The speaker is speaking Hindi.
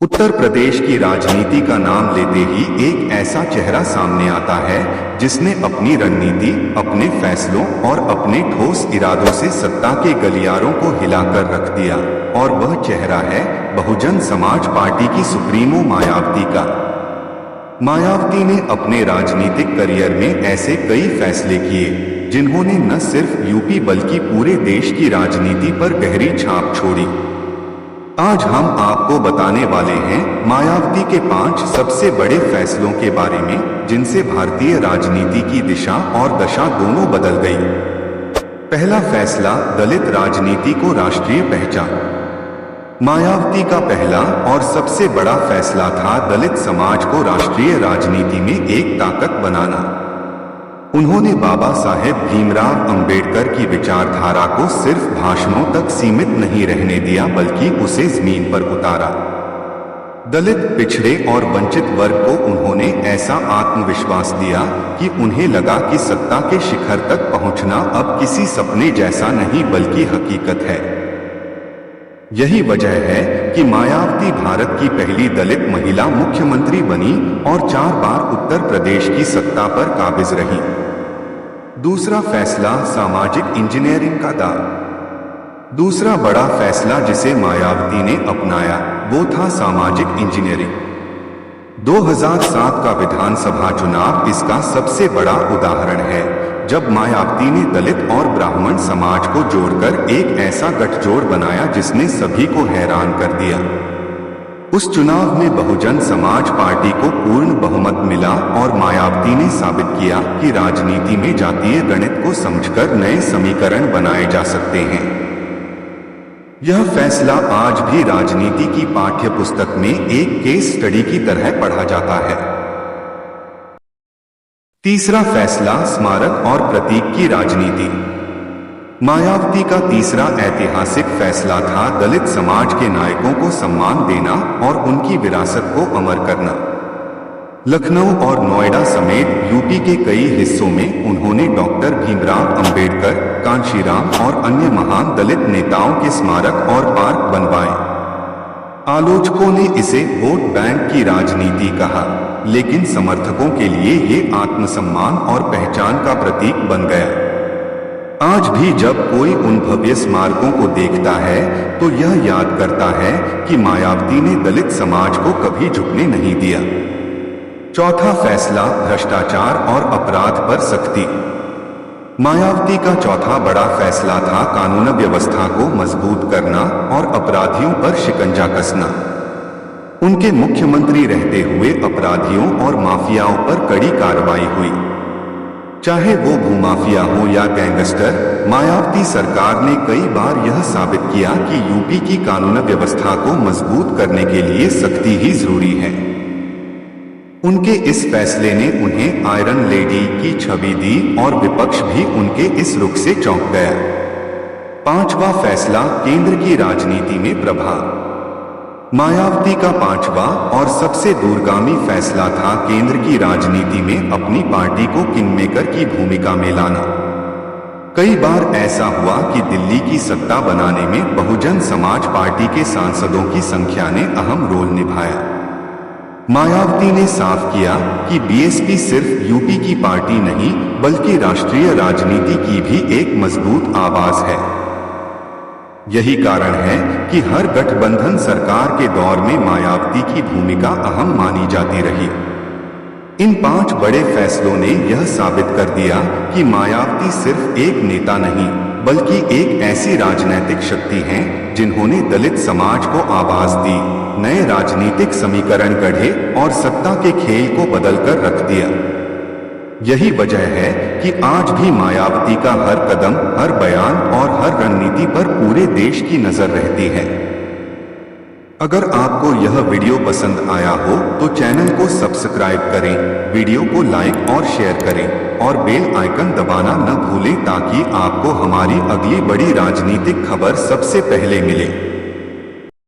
उत्तर प्रदेश की राजनीति का नाम लेते ही एक ऐसा चेहरा सामने आता है जिसने अपनी रणनीति, अपने फैसलों और अपने ठोस इरादों से सत्ता के गलियारों को हिलाकर रख दिया। और वह चेहरा है बहुजन समाज पार्टी की सुप्रीमो मायावती का। मायावती ने अपने राजनीतिक करियर में ऐसे कई फैसले किए जिन्होंने न सिर्फ यूपी बल्कि पूरे देश की राजनीति पर गहरी छाप छोड़ी। आज हम आपको बताने वाले हैं मायावती के 5 सबसे बड़े फैसलों के बारे में जिनसे भारतीय राजनीति की दिशा और दशा दोनों बदल गई। पहला फैसला, दलित राजनीति को राष्ट्रीय पहचान। मायावती का पहला और सबसे बड़ा फैसला था दलित समाज को राष्ट्रीय राजनीति में एक ताकत बनाना। उन्होंने बाबा साहेब भीमराव अंबेडकर की विचारधारा को सिर्फ भाषणों तक सीमित नहीं रहने दिया बल्कि उसे जमीन पर उतारा। दलित, पिछड़े और वंचित वर्ग को उन्होंने ऐसा आत्मविश्वास दिया कि उन्हें लगा कि सत्ता के शिखर तक पहुंचना अब किसी सपने जैसा नहीं बल्कि हकीकत है। यही वजह है कि मायावती भारत की पहली दलित महिला मुख्यमंत्री बनी और 4 बार उत्तर प्रदेश की सत्ता पर काबिज रही। दूसरा फैसला, सामाजिक इंजीनियरिंग का दाव। दूसरा बड़ा फैसला जिसे मायावती ने अपनाया वो था सामाजिक इंजीनियरिंग। 2007 का विधानसभा चुनाव इसका सबसे बड़ा उदाहरण है, जब मायावती ने दलित और ब्राह्मण समाज को जोड़कर एक ऐसा गठजोड़ बनाया जिसने सभी को हैरान कर दिया। उस चुनाव में बहुजन समाज पार्टी को पूर्ण बहुमत मिला और मायावती ने साबित किया कि राजनीति में जातीय गणित को समझकर नए समीकरण बनाए जा सकते हैं। यह फैसला आज भी राजनीति की पाठ्य पुस्तक में एक केस स्टडी की तरह पढ़ा जाता है। तीसरा फैसला, स्मारक और प्रतीक की राजनीति। मायावती का तीसरा ऐतिहासिक फैसला था दलित समाज के नायकों को सम्मान देना और उनकी विरासत को अमर करना। लखनऊ और नोएडा समेत यूपी के कई हिस्सों में उन्होंने डॉक्टर भीमराव अंबेडकर, कांशीराम और अन्य महान दलित नेताओं के स्मारक और पार्क बनवाए। आलोचकों ने इसे वोट बैंक की राजनीति कहा, लेकिन समर्थकों के लिए ये आत्मसम्मान और पहचान का प्रतीक बन गया। आज भी जब कोई उन भव्य स्मारकों को देखता है तो यह याद करता है कि मायावती ने दलित समाज को कभी झुकने नहीं दिया। चौथा फैसला, भ्रष्टाचार और अपराध पर सख्ती। मायावती का चौथा बड़ा फैसला था कानून व्यवस्था को मजबूत करना और अपराधियों पर शिकंजा कसना। उनके मुख्यमंत्री रहते हुए अपराधियों और माफियाओं पर कड़ी कार्रवाई हुई। चाहे वो भूमाफिया हो या गैंगस्टर, मायावती सरकार ने कई बार यह साबित किया कि यूपी की कानून व्यवस्था को मजबूत करने के लिए सख्ती ही जरूरी है। उनके इस फैसले ने उन्हें आयरन लेडी की छवि दी और विपक्ष भी उनके इस रुख से चौंक गया। पांचवा फैसला, केंद्र की राजनीति में प्रभाव। मायावती का पांचवा और सबसे दूरगामी फैसला था केंद्र की राजनीति में अपनी पार्टी को किंगमेकर की भूमिका में लाना। कई बार ऐसा हुआ कि दिल्ली की सत्ता बनाने में बहुजन समाज पार्टी के सांसदों की संख्या ने अहम रोल निभाया। मायावती ने साफ किया कि बीएसपी सिर्फ यूपी की पार्टी नहीं बल्कि राष्ट्रीय राजनीति की भी एक मजबूत आवाज है। यही कारण है कि हर गठबंधन सरकार के दौर में मायावती की भूमिका अहम मानी जाती रही। इन 5 बड़े फैसलों ने यह साबित कर दिया कि मायावती सिर्फ एक नेता नहीं बल्कि एक ऐसी राजनैतिक शक्ति हैं जिन्होंने दलित समाज को आवाज दी, नए राजनीतिक समीकरण गढ़े और सत्ता के खेल को बदलकर रख दिया। यही वजह है कि आज भी मायावती का हर कदम, हर बयान और हर रणनीति पर पूरे देश की नजर रहती है। अगर आपको यह वीडियो पसंद आया हो तो चैनल को सब्सक्राइब करें, वीडियो को लाइक और शेयर करें और बेल आइकन दबाना न भूलें ताकि आपको हमारी अगली बड़ी राजनीतिक खबर सबसे पहले मिले।